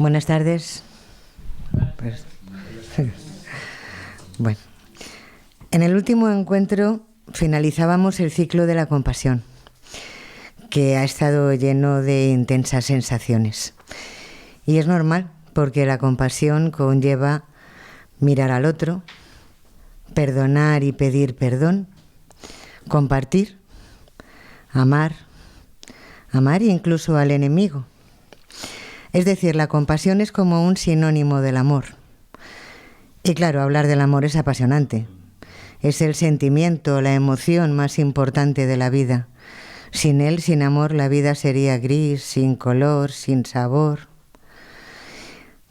Buenas tardes. Pues, bueno, en el último encuentro finalizábamos el ciclo de la compasión, que ha estado lleno de intensas sensaciones. Y es normal, porque la compasión conlleva mirar al otro, perdonar y pedir perdón, compartir, amar incluso al enemigo. Es decir, la compasión es como un sinónimo del amor. Y claro, hablar del amor es apasionante. Es el sentimiento, la emoción más importante de la vida. Sin él, sin amor, la vida sería gris, sin color, sin sabor.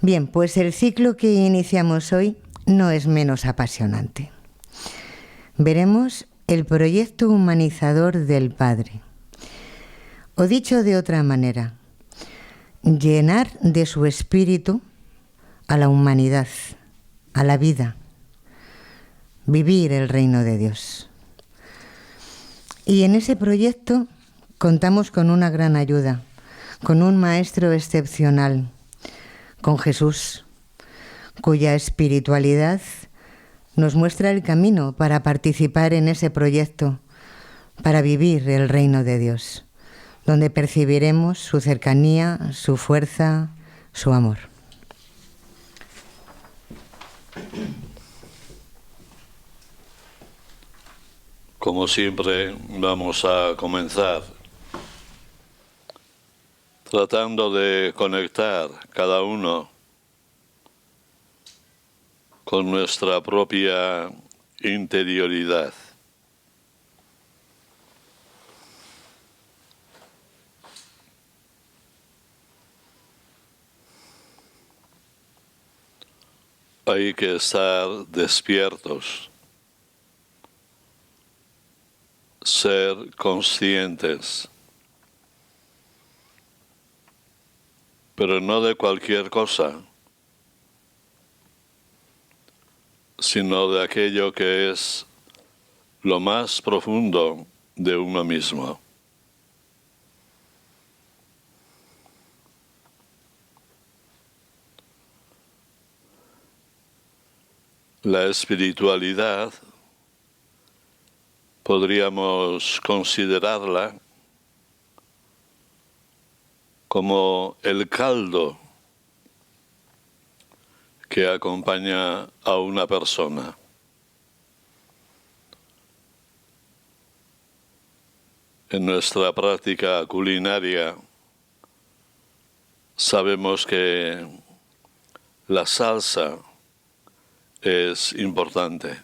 Bien, pues el ciclo que iniciamos hoy no es menos apasionante. Veremos el proyecto humanizador del Padre. O dicho de otra manera, llenar de su espíritu a la humanidad, a la vida, vivir el reino de Dios. Y en ese proyecto contamos con una gran ayuda, con un maestro excepcional, con Jesús, cuya espiritualidad nos muestra el camino para participar en ese proyecto, para vivir el reino de Dios, donde percibiremos su cercanía, su fuerza, su amor. Como siempre, vamos a comenzar tratando de conectar cada uno con nuestra propia interioridad. Hay que estar despiertos, ser conscientes, pero no de cualquier cosa, sino de aquello que es lo más profundo de uno mismo. La espiritualidad podríamos considerarla como el caldo que acompaña a una persona. En nuestra práctica culinaria sabemos que la salsa es importante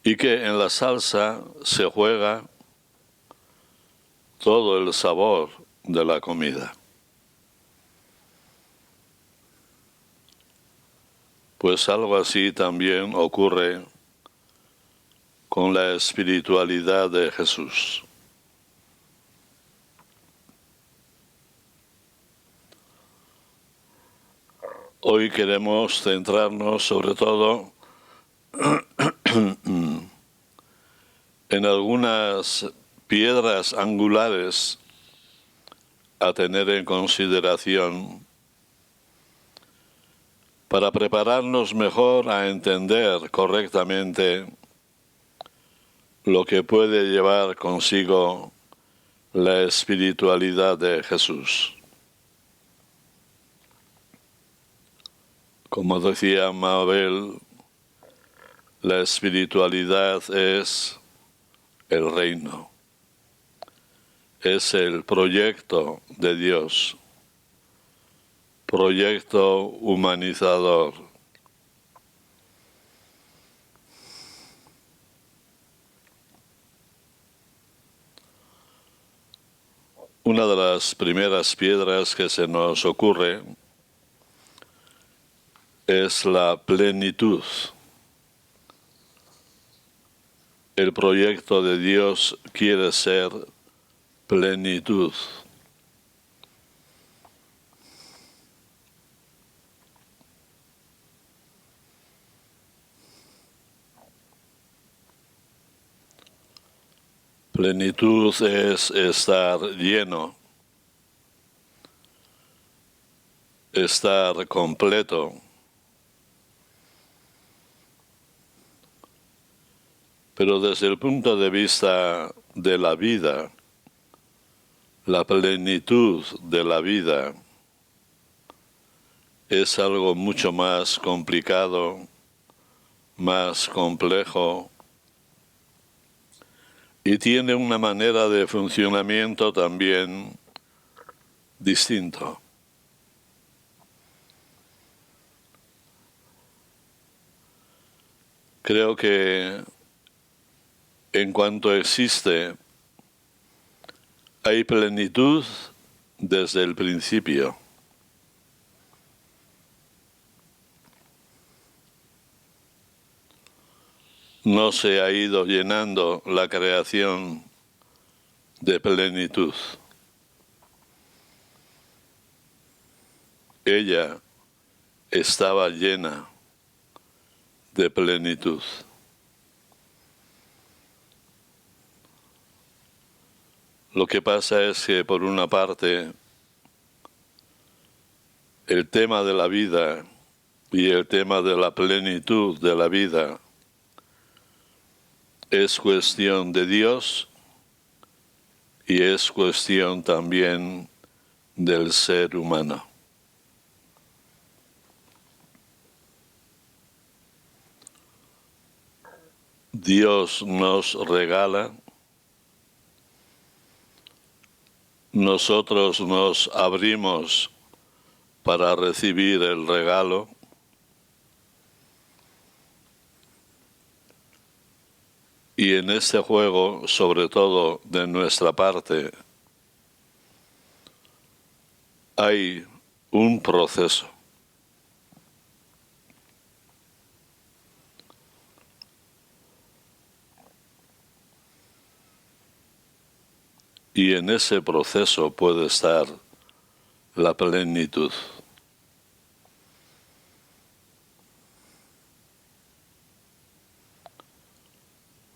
y que en la salsa se juega todo el sabor de la comida. Pues algo así también ocurre con la espiritualidad de Jesús. Hoy queremos centrarnos sobre todo en algunas piedras angulares a tener en consideración para prepararnos mejor a entender correctamente lo que puede llevar consigo la espiritualidad de Jesús. Como decía Mabel, la espiritualidad es el reino, es el proyecto de Dios, proyecto humanizador. Una de las primeras piedras que se nos ocurre es la plenitud. El proyecto de Dios quiere ser plenitud. Plenitud es estar lleno, estar completo. Pero desde el punto de vista de la vida, la plenitud de la vida es algo mucho más complicado, más complejo y tiene una manera de funcionamiento también distinto. Creo que en cuanto existe, hay plenitud desde el principio. No se ha ido llenando la creación de plenitud. Ella estaba llena de plenitud. Lo que pasa es que, por una parte, el tema de la vida y el tema de la plenitud de la vida es cuestión de Dios y es cuestión también del ser humano. Dios nos regala, nosotros nos abrimos para recibir el regalo y en este juego, sobre todo de nuestra parte, hay un proceso. Y en ese proceso puede estar la plenitud.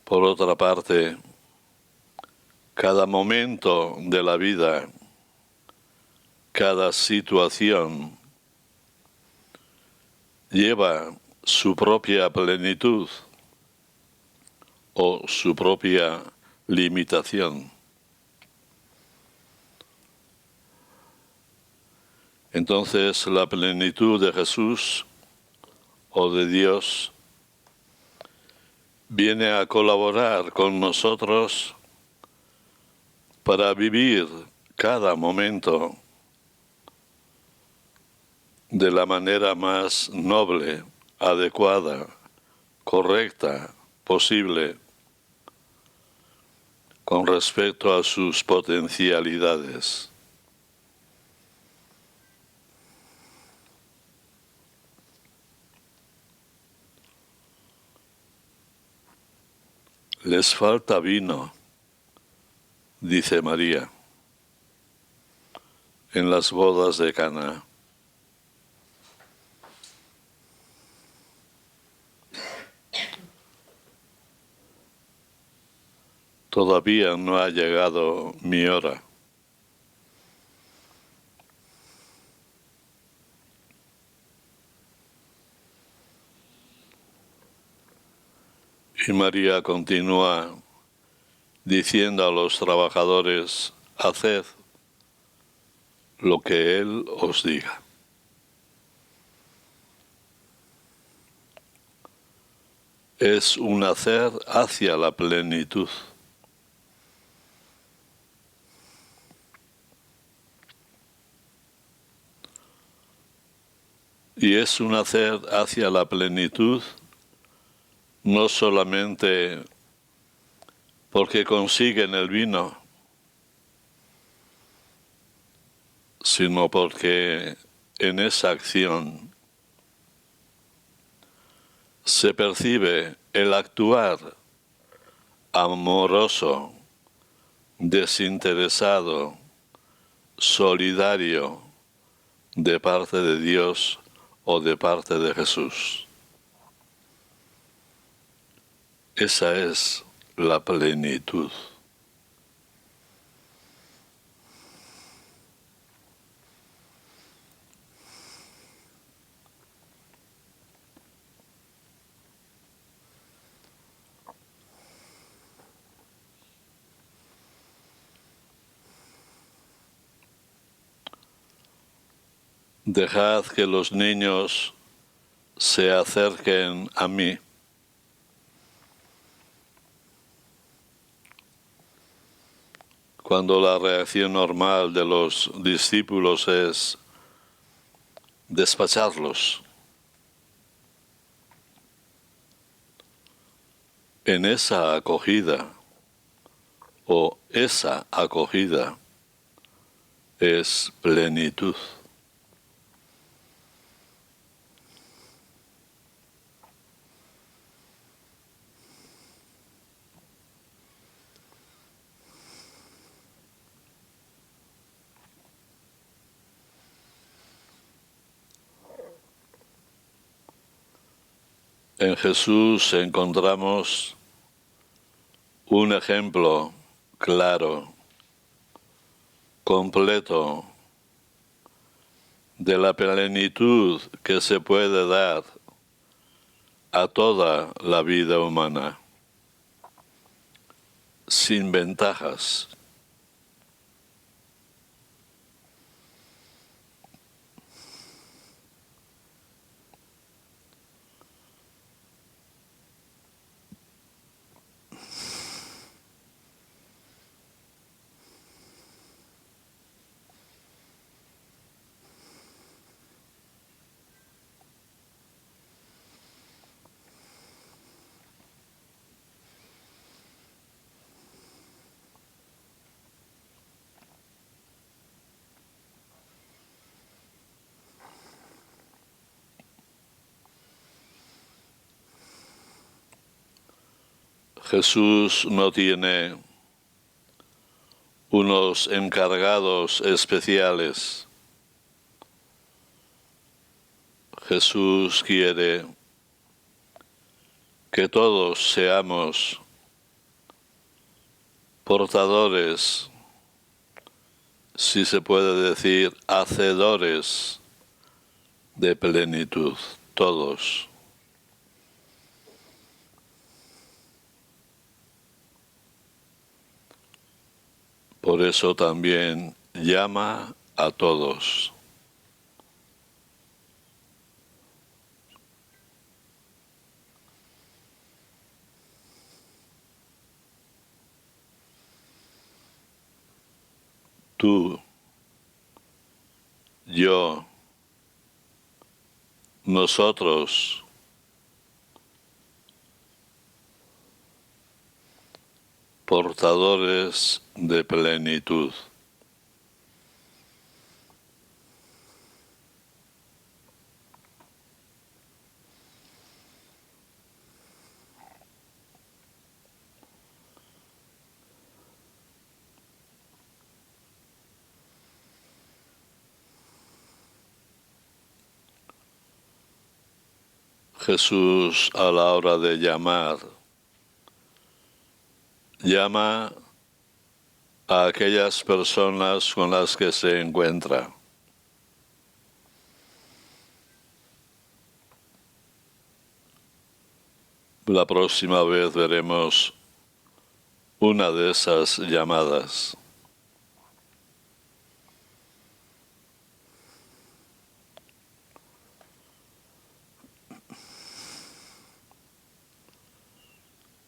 Por otra parte, cada momento de la vida, cada situación lleva su propia plenitud o su propia limitación. Entonces la plenitud de Jesús o de Dios viene a colaborar con nosotros para vivir cada momento de la manera más noble, adecuada, correcta, posible, con respecto a sus potencialidades. Les falta vino, dice María, en las bodas de Caná. Todavía no ha llegado mi hora. Y María continúa diciendo a los trabajadores, haced lo que Él os diga. Es un hacer hacia la plenitud. Y es un hacer hacia la plenitud no solamente porque consiguen el vino, sino porque en esa acción se percibe el actuar amoroso, desinteresado, solidario de parte de Dios o de parte de Jesús. Esa es la plenitud. Dejad que los niños se acerquen a mí. Cuando la reacción normal de los discípulos es despacharlos. En esa acogida, o esa acogida, es plenitud. En Jesús encontramos un ejemplo claro, completo, de la plenitud que se puede dar a toda la vida humana, sin ventajas. Jesús no tiene unos encargados especiales. Jesús quiere que todos seamos portadores, si se puede decir, hacedores de plenitud, todos. Por eso también llama a todos. Tú, yo, nosotros, portadores de plenitud. Jesús, a la hora de llamar, llama a aquellas personas con las que se encuentra. La próxima vez veremos una de esas llamadas.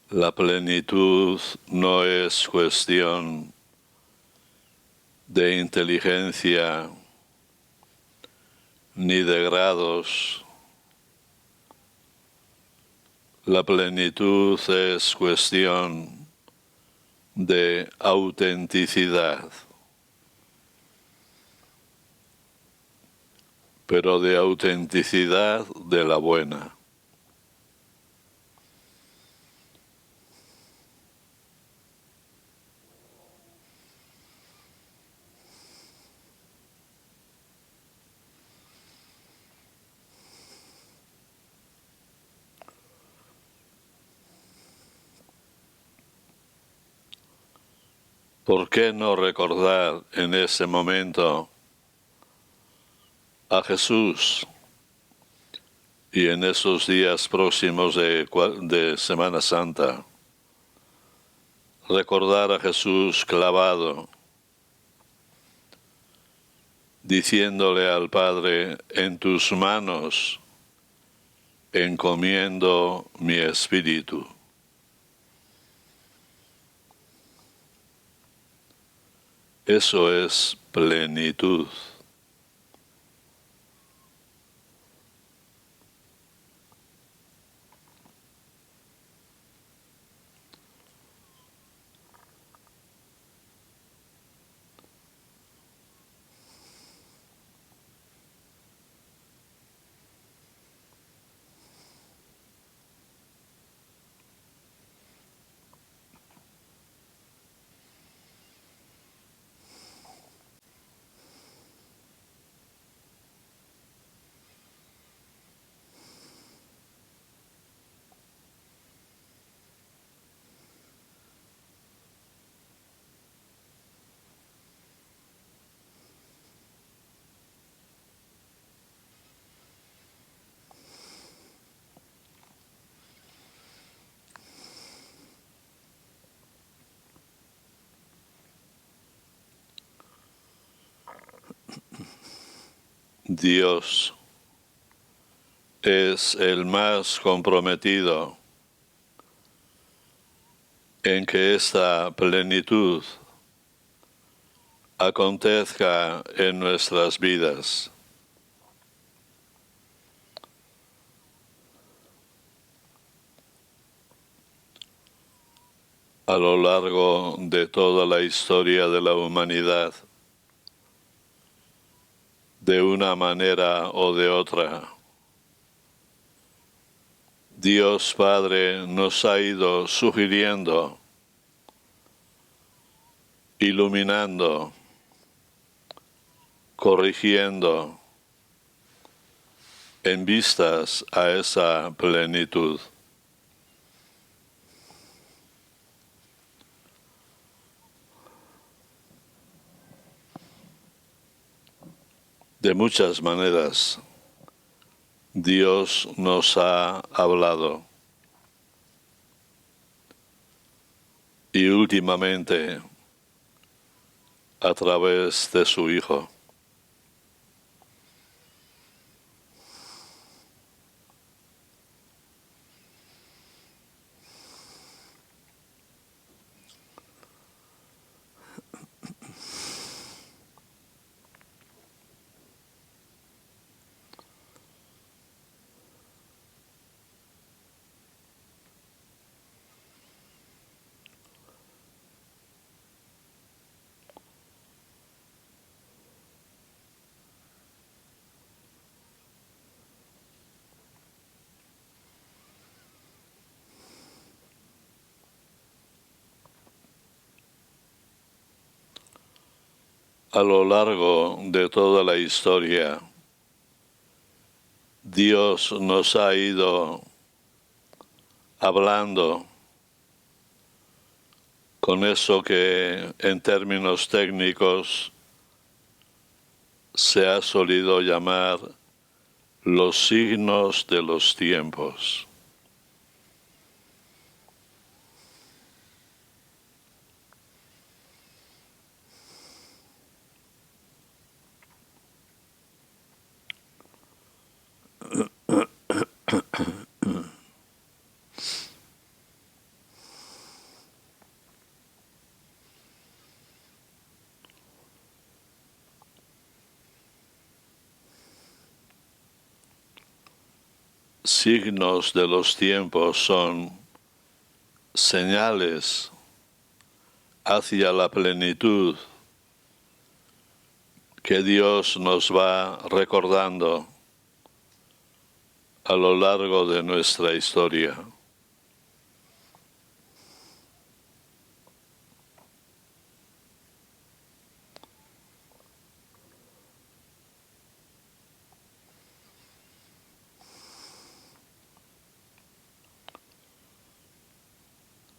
La plenitud no es cuestión de inteligencia ni de grados. La plenitud es cuestión de autenticidad, pero de autenticidad de la buena. ¿Por qué no recordar en ese momento a Jesús y en esos días próximos de Semana Santa? Recordar a Jesús clavado, diciéndole al Padre: en tus manos encomiendo mi espíritu. Eso es plenitud. Dios es el más comprometido en que esta plenitud acontezca en nuestras vidas. A lo largo de toda la historia de la humanidad, de una manera o de otra, Dios Padre nos ha ido sugiriendo, iluminando, corrigiendo en vistas a esa plenitud. De muchas maneras, Dios nos ha hablado y últimamente a través de su Hijo. A lo largo de toda la historia, Dios nos ha ido hablando con eso que en términos técnicos se ha solido llamar los signos de los tiempos. Signos de los tiempos son señales hacia la plenitud que Dios nos va recordando a lo largo de nuestra historia.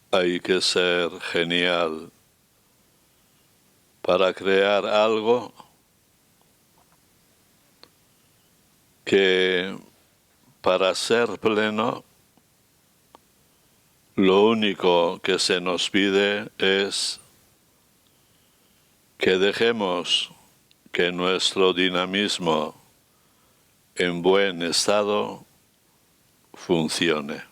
Hay que ser genial para crear algo que, para ser pleno, lo único que se nos pide es que dejemos que nuestro dinamismo en buen estado funcione.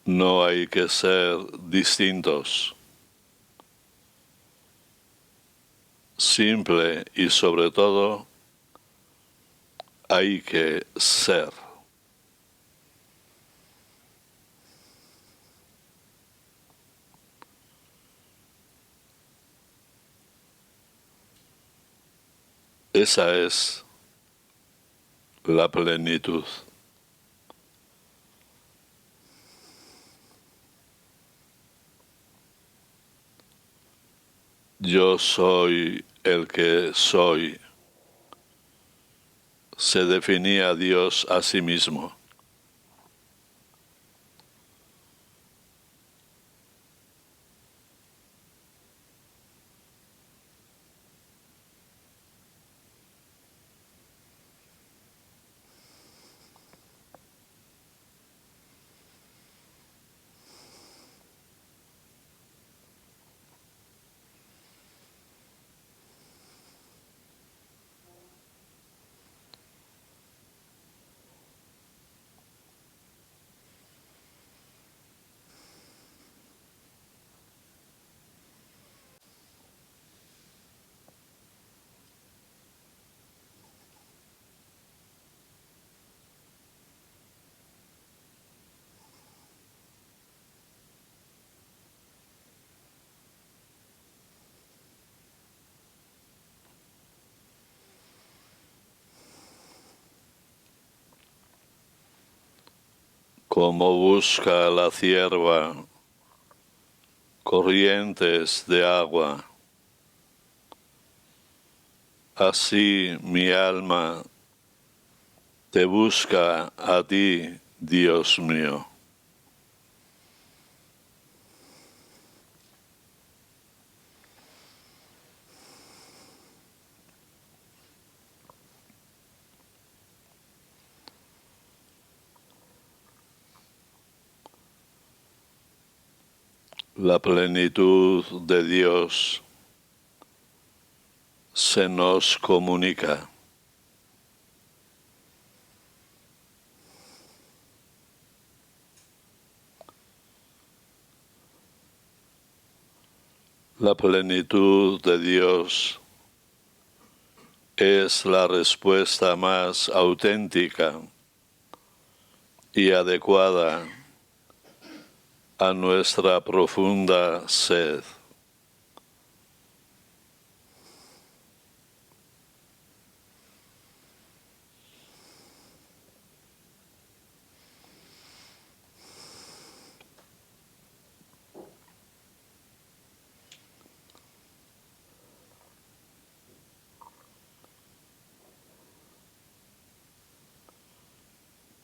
No hay que ser distintos. Simple y sobre todo, hay que ser. Esa es la plenitud. Yo soy el que soy. Se definía Dios a sí mismo. Como busca la cierva corrientes de agua, así mi alma te busca a ti, Dios mío. La plenitud de Dios se nos comunica. La plenitud de Dios es la respuesta más auténtica y adecuada a nuestra profunda sed.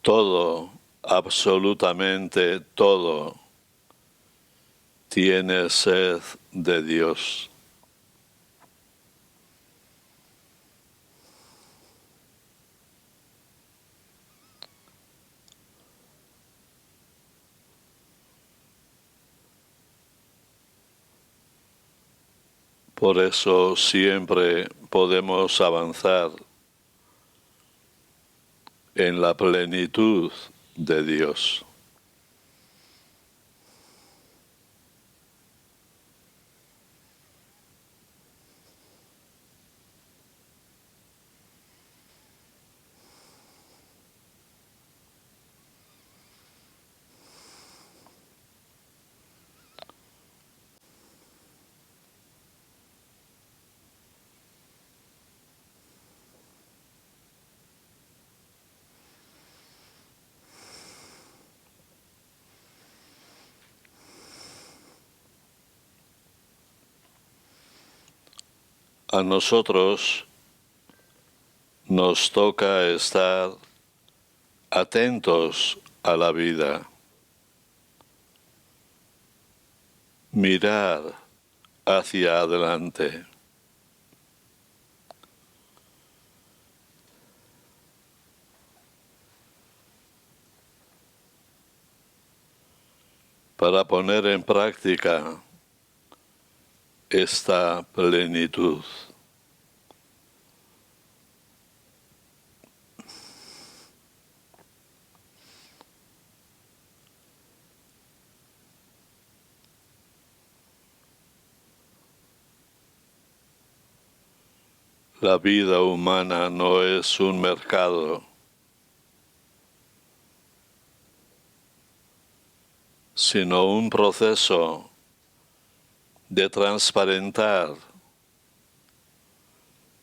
Todo, absolutamente todo, tiene sed de Dios. Por eso siempre podemos avanzar en la plenitud de Dios. A nosotros nos toca estar atentos a la vida, mirar hacia adelante. para poner en práctica esta plenitud. La vida humana no es un mercado, sino un proceso de transparentar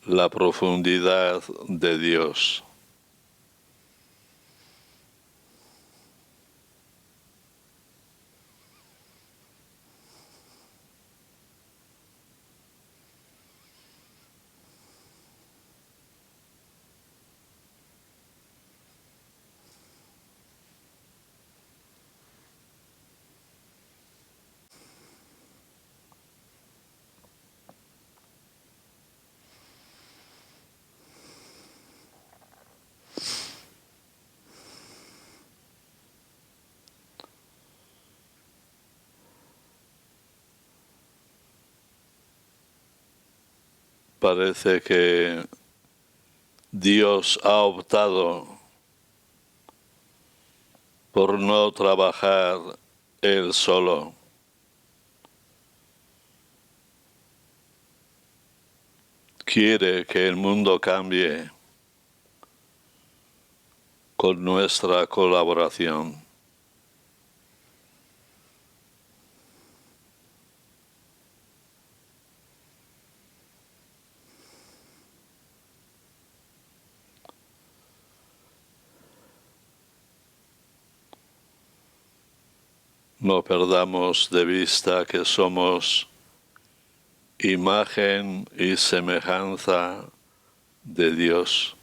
la profundidad de Dios. Parece que Dios ha optado por no trabajar Él solo. Quiere que el mundo cambie con nuestra colaboración. No perdamos de vista que somos imagen y semejanza de Dios.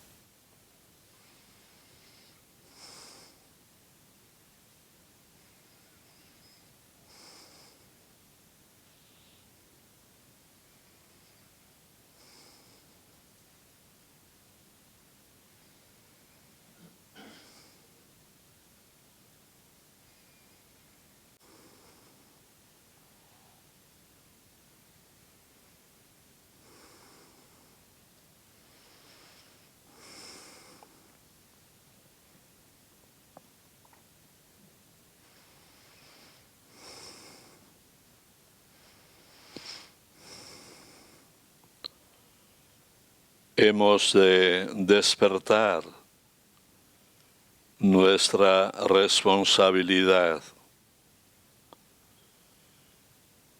Hemos de despertar nuestra responsabilidad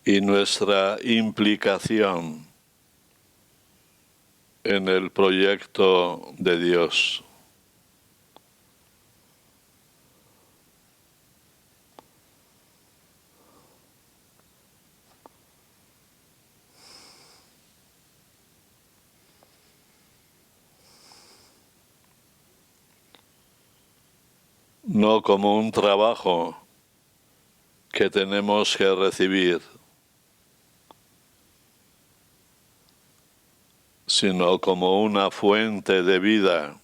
y nuestra implicación en el proyecto de Dios. No como un trabajo que tenemos que recibir, sino como una fuente de vida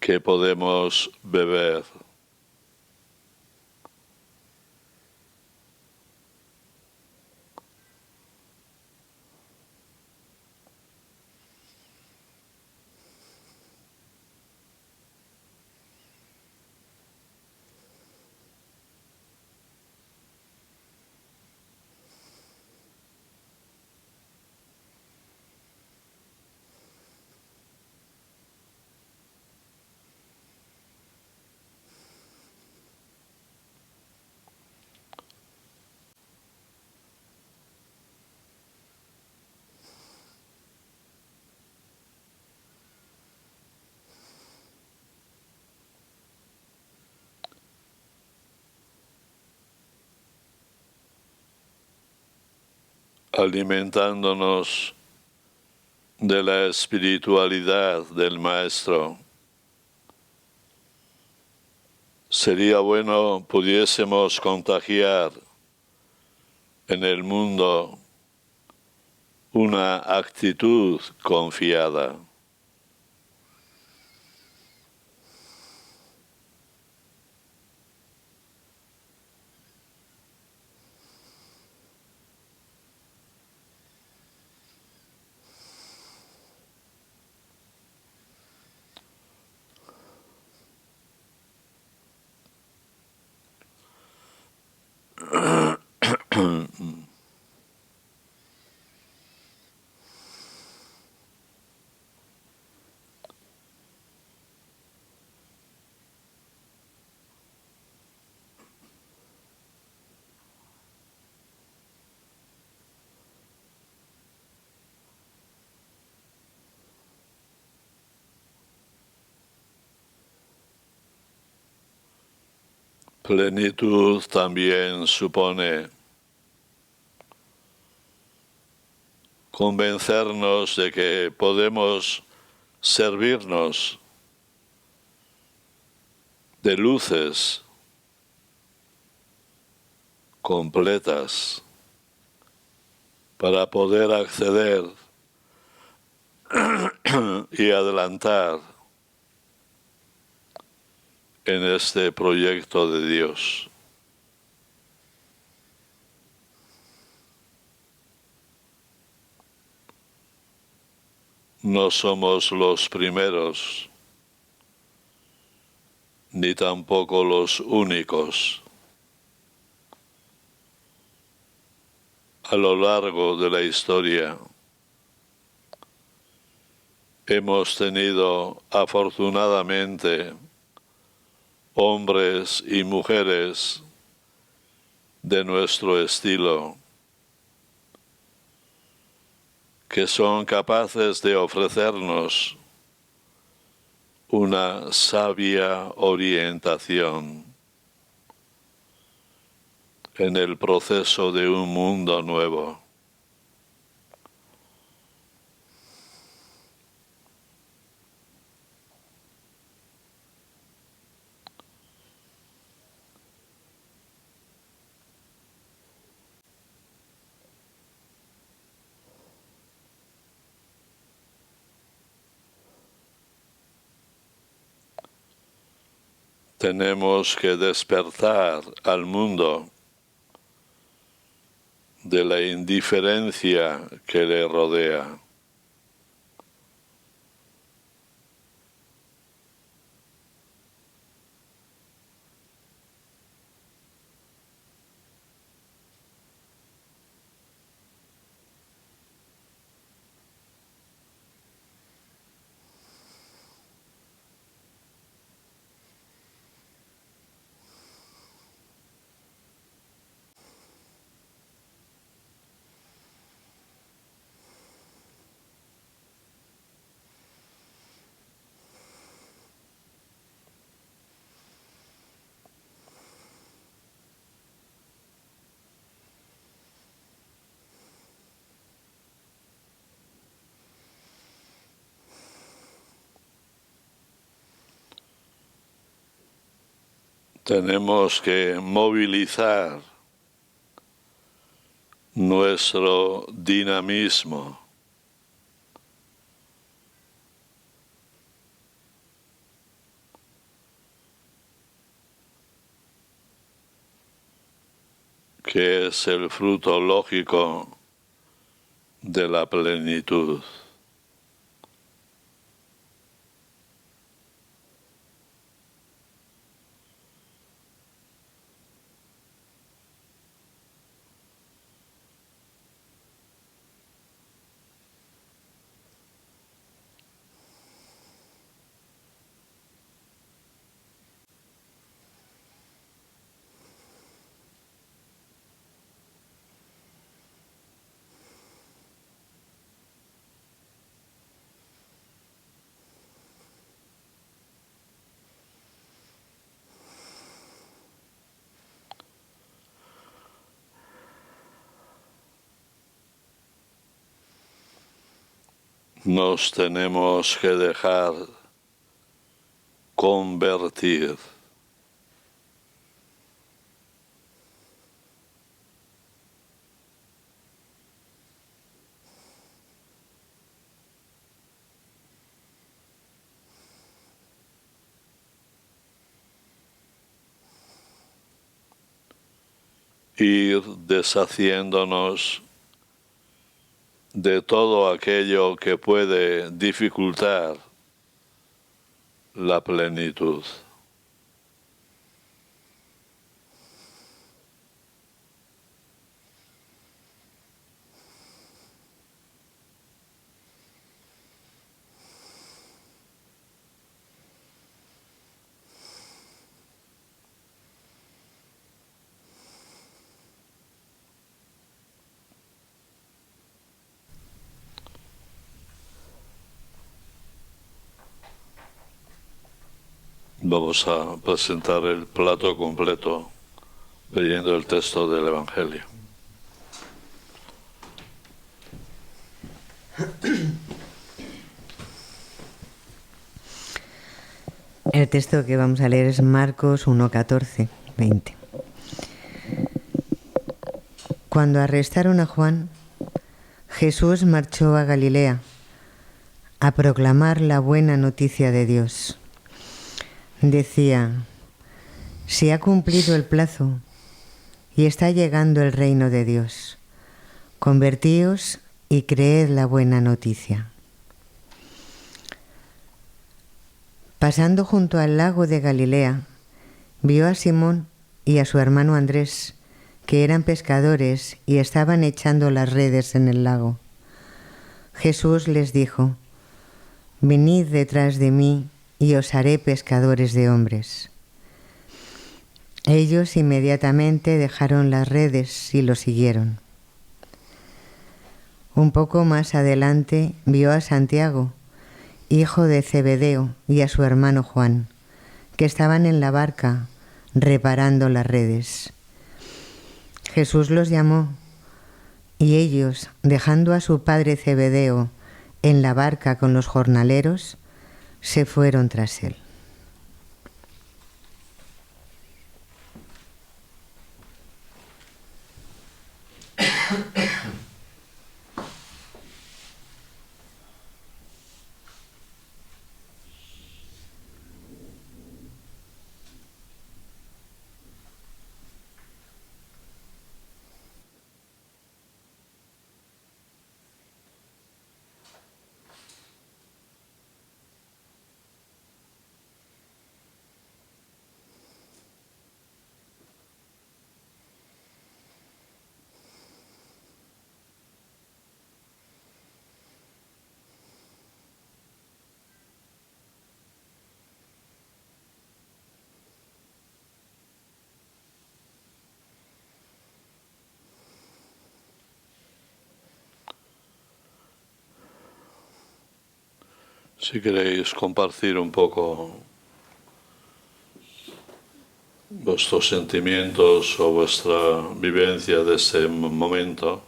que podemos beber. Alimentándonos de la espiritualidad del Maestro. Sería bueno pudiésemos contagiar en el mundo una actitud confiada. Plenitud también supone convencernos de que podemos servirnos de luces completas para poder acceder y adelantar en este proyecto de Dios. No somos los primeros, ni tampoco los únicos. A lo largo de la historia hemos tenido afortunadamente hombres y mujeres de nuestro estilo que son capaces de ofrecernos una sabia orientación en el proceso de un mundo nuevo. Tenemos que despertar al mundo de la indiferencia que le rodea. Tenemos que movilizar nuestro dinamismo, que es el fruto lógico de la plenitud. Nos tenemos que dejar convertir. Ir deshaciéndonos de todo aquello que puede dificultar la plenitud. Vamos a presentar el plato completo leyendo el texto del Evangelio. El texto que vamos a leer es Marcos 1, 14, 20. Cuando arrestaron a Juan, Jesús marchó a Galilea a proclamar la buena noticia de Dios. Decía: se ha cumplido el plazo y está llegando el reino de Dios. Convertíos y creed la buena noticia. Pasando junto al lago de Galilea, vio a Simón y a su hermano Andrés, que eran pescadores y estaban echando las redes en el lago. Jesús les dijo: venid detrás de mí y os haré pescadores de hombres. Ellos inmediatamente dejaron las redes y lo siguieron. Un poco más adelante vio a Santiago, hijo de Zebedeo, y a su hermano Juan, que estaban en la barca reparando las redes. Jesús los llamó, y ellos, dejando a su padre Zebedeo en la barca con los jornaleros, se fueron tras él. Si queréis compartir un poco vuestros sentimientos o vuestra vivencia de este momento.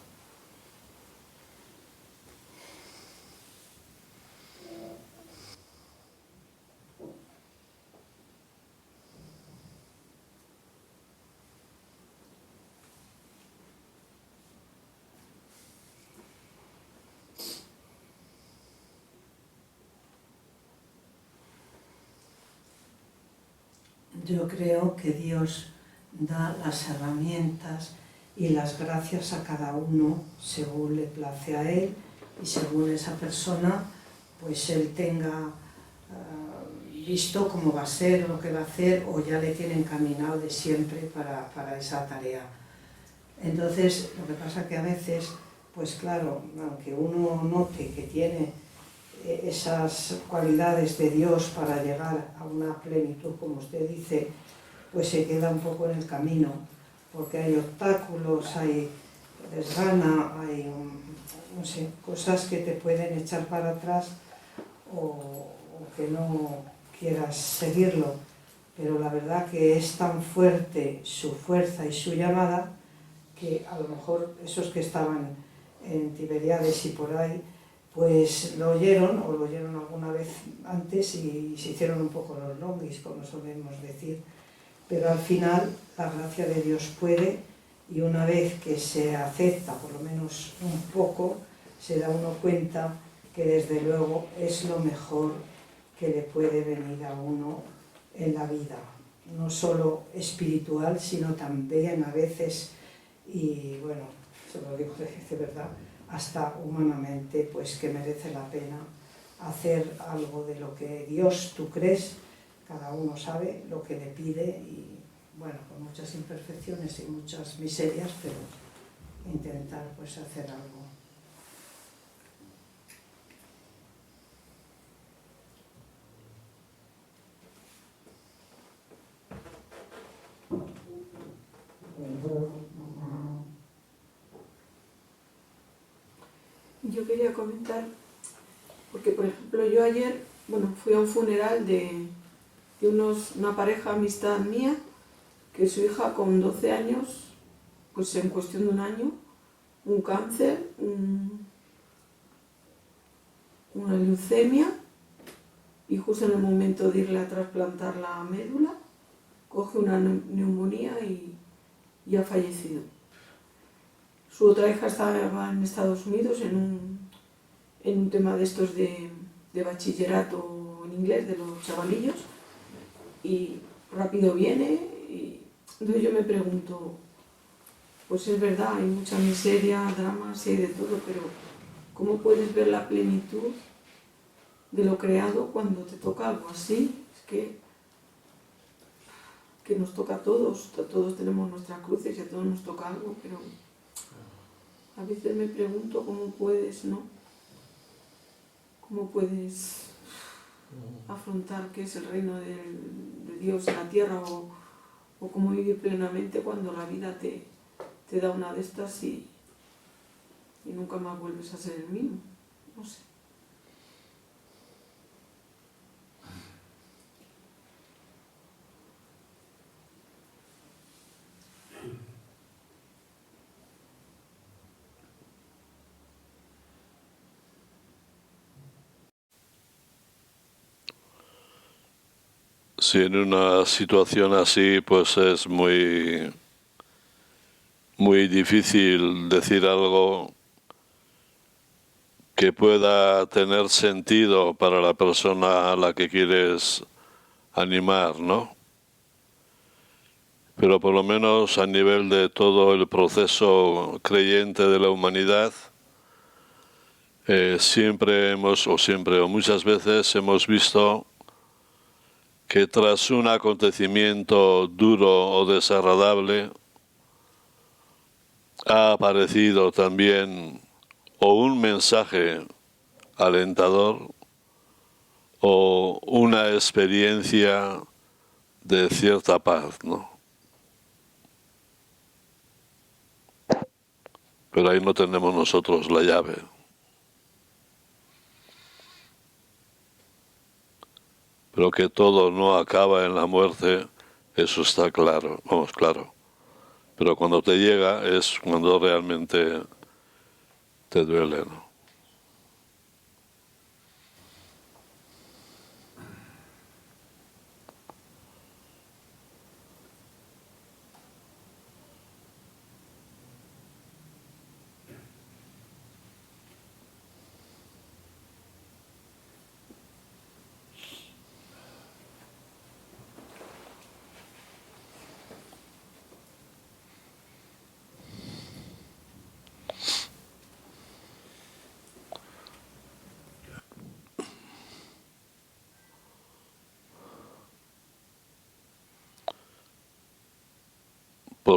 Yo creo que Dios da las herramientas y las gracias a cada uno según le place a Él y según esa persona pues Él tenga visto cómo va a ser, lo que va a hacer o ya le tiene encaminado de siempre para esa tarea. Entonces lo que pasa que a veces, pues claro, aunque uno note que tiene esas cualidades de Dios para llegar a una plenitud, como usted dice, pues se queda un poco en el camino, porque hay obstáculos, hay desgana, hay, no sé, cosas que te pueden echar para atrás o que no quieras seguirlo. Pero la verdad que es tan fuerte su fuerza y su llamada que a lo mejor esos que estaban en Tiberíades y por ahí pues lo oyeron alguna vez antes y se hicieron un poco los longis, como solemos decir, pero al final la gracia de Dios puede y una vez que se acepta por lo menos un poco, se da uno cuenta que desde luego es lo mejor que le puede venir a uno en la vida, no solo espiritual, sino también a veces, y bueno, se lo digo de verdad, hasta humanamente, pues que merece la pena hacer algo de lo que Dios, tú crees, cada uno sabe lo que le pide y bueno, con muchas imperfecciones y muchas miserias, pero intentar pues hacer algo. Yo quería comentar, porque por ejemplo yo ayer, fui a un funeral de de una pareja amistad mía, que su hija con 12 años, pues en cuestión de un año, un cáncer, una leucemia, y justo en el momento de irle a trasplantar la médula, coge una neumonía y ha fallecido. Su otra hija estaba en Estados Unidos en un tema de estos de bachillerato en inglés, de los chavalillos, y rápido viene, y entonces yo me pregunto, pues es verdad, hay mucha miseria, dramas, hay de todo, pero ¿cómo puedes ver la plenitud de lo creado cuando te toca algo así? Es que nos toca a todos tenemos nuestras cruces y a todos nos toca algo, pero a veces me pregunto cómo puedes, ¿no? ¿Cómo puedes afrontar qué es el reino de Dios en la tierra o cómo vivir plenamente cuando la vida te da una de estas y nunca más vuelves a ser el mismo? No sé. Si en una situación así, pues es muy difícil decir algo que pueda tener sentido para la persona a la que quieres animar, ¿no? Pero por lo menos a nivel de todo el proceso creyente de la humanidad, siempre o muchas veces hemos visto que tras un acontecimiento duro o desagradable ha aparecido también o un mensaje alentador o una experiencia de cierta paz, ¿no? Pero ahí no tenemos nosotros la llave. Pero que todo no acaba en la muerte, eso está claro, vamos, claro. Pero cuando te llega es cuando realmente te duele, ¿no?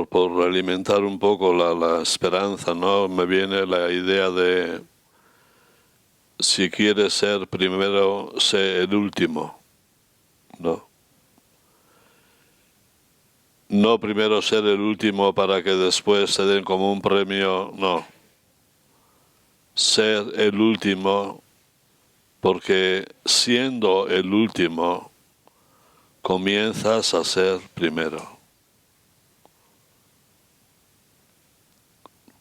Por alimentar un poco la esperanza, ¿no? Me viene la idea de si quieres ser primero, sé el último, ¿no? No primero ser el último para que después te den como un premio, no. Ser el último porque siendo el último comienzas a ser primero.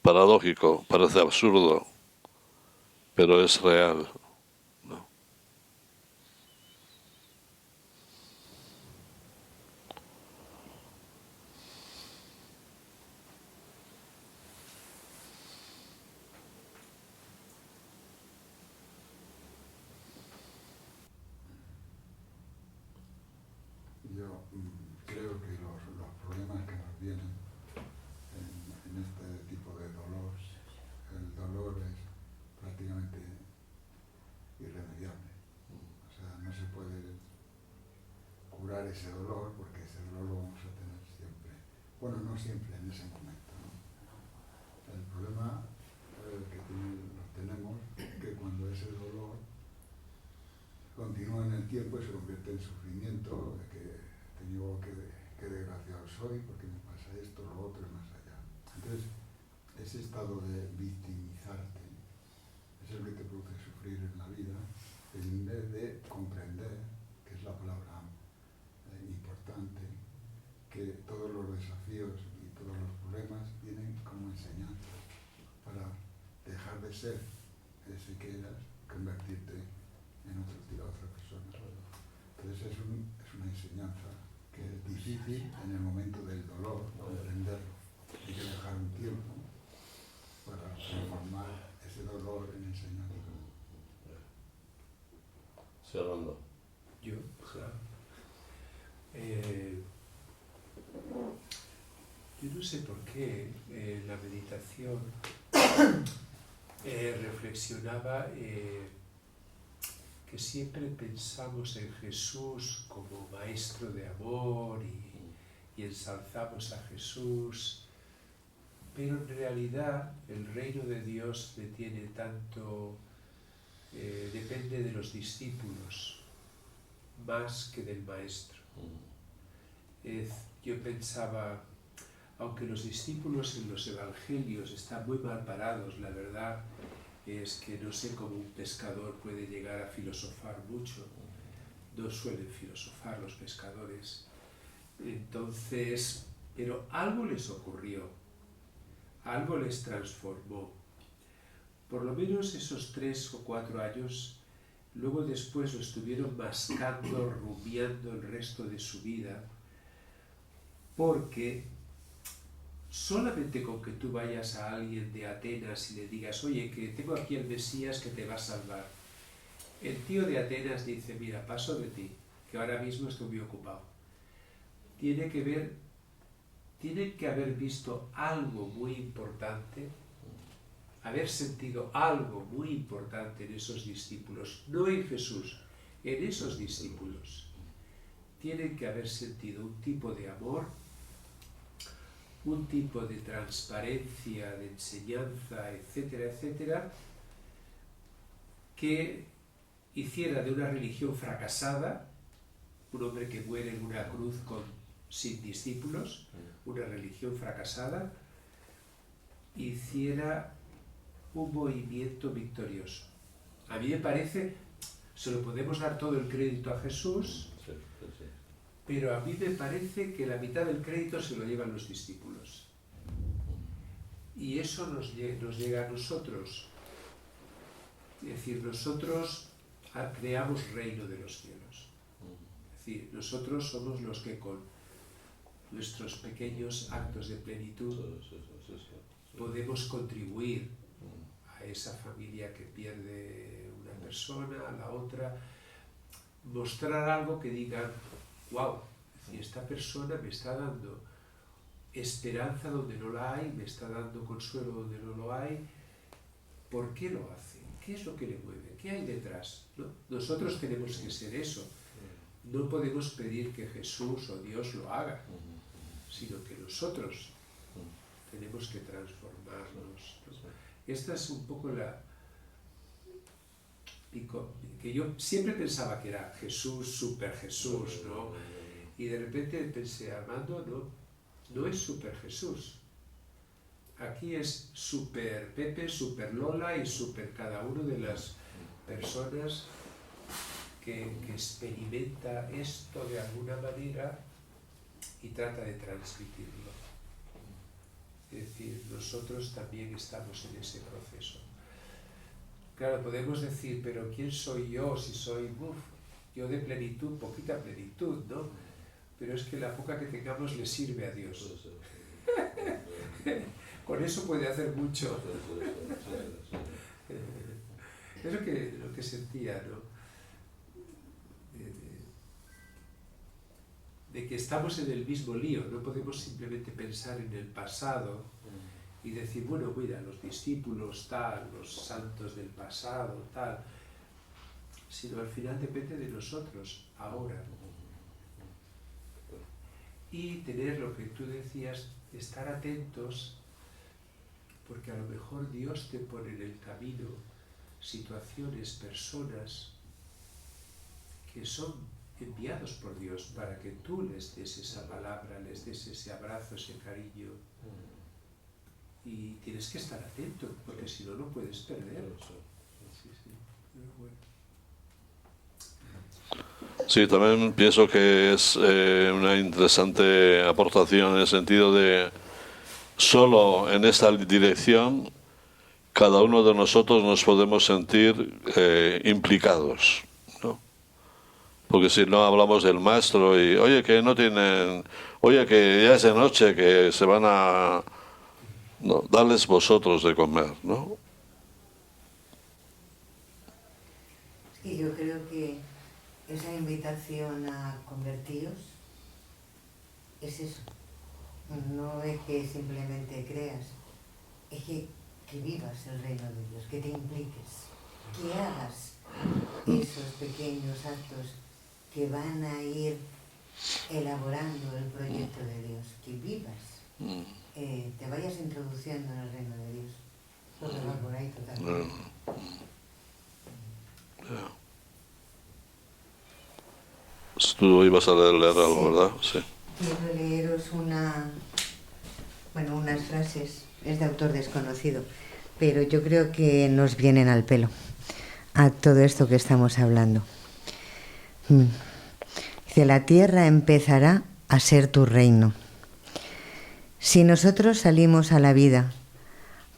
Paradójico, parece absurdo, pero es real. Yo creo que los problemas que nos vienen en este tipo de dolor, el dolor es prácticamente irremediable. O sea, no se puede curar ese dolor porque ese dolor lo vamos a tener siempre. Bueno, no siempre, en ese momento, ¿no? El problema que tenemos que cuando ese dolor continúa en el tiempo y se convierte en sufrimiento, de que tengo que desgraciado soy, porque me pasa esto, lo otro y más allá. Entonces, ese estado de victimizarte es el que te produce sufrir en la vida, en vez de comprender, que es la palabra puedes ser, si quieras, convertirte en otra persona. Entonces es una enseñanza que es difícil en el momento del dolor, comprenderlo. Hay que dejar un tiempo para transformar ese dolor en enseñanza. Cerrando. Yo, claro. Yo no sé por qué en la meditación reflexionaba que siempre pensamos en Jesús como maestro de amor y ensalzamos a Jesús, pero en realidad el reino de Dios tiene tanto, depende de los discípulos más que del maestro. Yo pensaba, aunque los discípulos en los evangelios están muy mal parados, la verdad es que no sé cómo un pescador puede llegar a filosofar mucho. No suelen filosofar los pescadores. Entonces, pero algo les ocurrió, algo les transformó. Por lo menos esos 3 o 4 años, luego después lo estuvieron mascando, rumiando el resto de su vida, porque solamente con que tú vayas a alguien de Atenas y le digas, oye, que tengo aquí el Mesías que te va a salvar. El tío de Atenas dice, mira, paso de ti, que ahora mismo estoy muy ocupado. Tiene que haber visto algo muy importante, haber sentido algo muy importante en esos discípulos, no en Jesús, en esos discípulos. Tienen que haber sentido un tipo de amor, un tipo de transparencia, de enseñanza, etcétera, etcétera, que hiciera de una religión fracasada, un hombre que muere en una cruz sin discípulos, una religión fracasada, hiciera un movimiento victorioso. A mí me parece, se lo podemos dar todo el crédito a Jesús, pero a mí me parece que la mitad del crédito se lo llevan los discípulos. Y eso nos llega a nosotros. Es decir, nosotros creamos reino de los cielos. Es decir, nosotros somos los que con nuestros pequeños actos de plenitud podemos contribuir a esa familia que pierde una persona, a la otra, mostrar algo que digan, wow, si esta persona me está dando esperanza donde no la hay, me está dando consuelo donde no lo hay, ¿por qué lo hace? ¿Qué es lo que le mueve? ¿Qué hay detrás? ¿No? Nosotros tenemos que ser eso. No podemos pedir que Jesús o Dios lo haga, sino que nosotros tenemos que transformarnos, ¿no? Esta es un poco que yo siempre pensaba que era Jesús, super Jesús, ¿no? Y de repente pensé, Armando, no es super Jesús. Aquí es super Pepe, super Lola y super cada uno de las personas que experimenta esto de alguna manera y trata de transmitirlo. Es decir, nosotros también estamos en ese proceso. Claro, podemos decir, pero ¿quién soy yo si soy, yo de plenitud, poquita plenitud, ¿no? Pero es que la poca que tengamos le sirve a Dios. Con eso puede hacer mucho. Es lo que sentía, ¿no? De que estamos en el mismo lío, no podemos simplemente pensar en el pasado y decir, bueno, mira, los discípulos tal, los santos del pasado tal, sino al final depende de nosotros, ahora. Y tener lo que tú decías, estar atentos, porque a lo mejor Dios te pone en el camino situaciones, personas que son enviados por Dios para que tú les des esa palabra, les des ese abrazo, ese cariño. Y tienes que estar atento, porque si no, no puedes perder. Sí, también pienso que es una interesante aportación en el sentido de solo en esta dirección cada uno de nosotros nos podemos sentir implicados, ¿no? Porque si no hablamos del maestro y, oye, que no tienen, oye, que ya es de noche, que se van a... No, darles vosotros de comer, ¿no? Y yo creo que esa invitación a convertiros es eso. No es que simplemente creas, es que vivas el reino de Dios, que te impliques, que hagas esos pequeños actos que van a ir elaborando el proyecto de Dios, que vivas, te vayas introduciendo en el reino de Dios. Todo va por ahí totalmente. Tú ibas a leer algo, ¿verdad? Sí. Quiero leeros unas frases, es de autor desconocido, pero yo creo que nos vienen al pelo a todo esto que estamos hablando. Dice, la tierra empezará a ser tu reino. Si nosotros salimos a la vida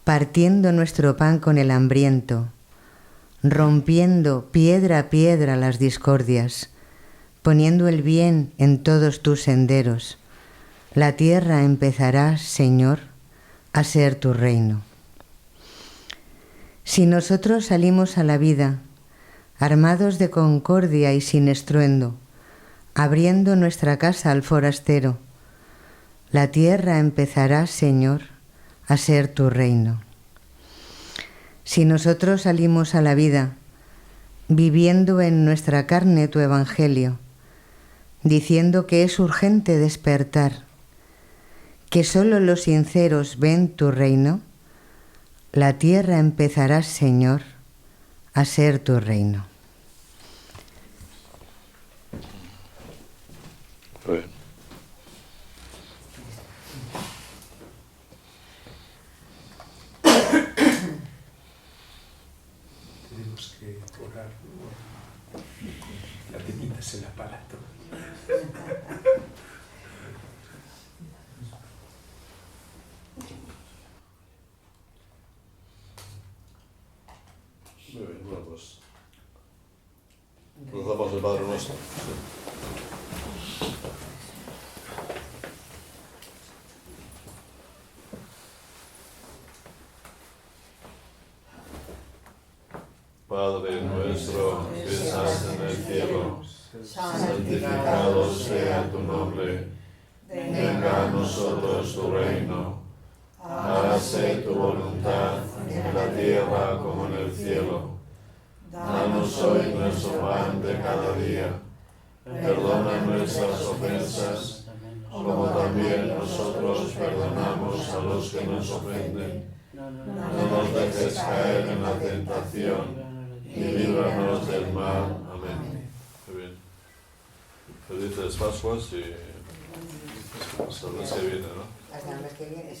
partiendo nuestro pan con el hambriento, rompiendo piedra a piedra las discordias, poniendo el bien en todos tus senderos, la tierra empezará, Señor, a ser tu reino. Si nosotros salimos a la vida, armados de concordia y sin estruendo, abriendo nuestra casa al forastero, la tierra empezará, Señor, a ser tu reino. Si nosotros salimos a la vida, viviendo en nuestra carne tu evangelio, diciendo que es urgente despertar, que solo los sinceros ven tu reino, la tierra empezará, Señor, a ser tu reino. Bien. Tenemos que orar. Ya te quitas el aparato. Muy bien, bueno, pues rezamos el Padre Nuestro. Sí. Padre nuestro que estás en el cielo, santificado sea tu nombre. Venga a nosotros tu reino. Hágase tu voluntad en la tierra como en el cielo. Danos hoy nuestro pan de cada día. Perdona nuestras ofensas, como también nosotros perdonamos a los que nos ofenden. No nos dejes caer en la tentación y líbranos del mal. Amén. Muy bien. Felices Pascuas y hasta el mes que viene, ¿no? Hasta el mes que viene.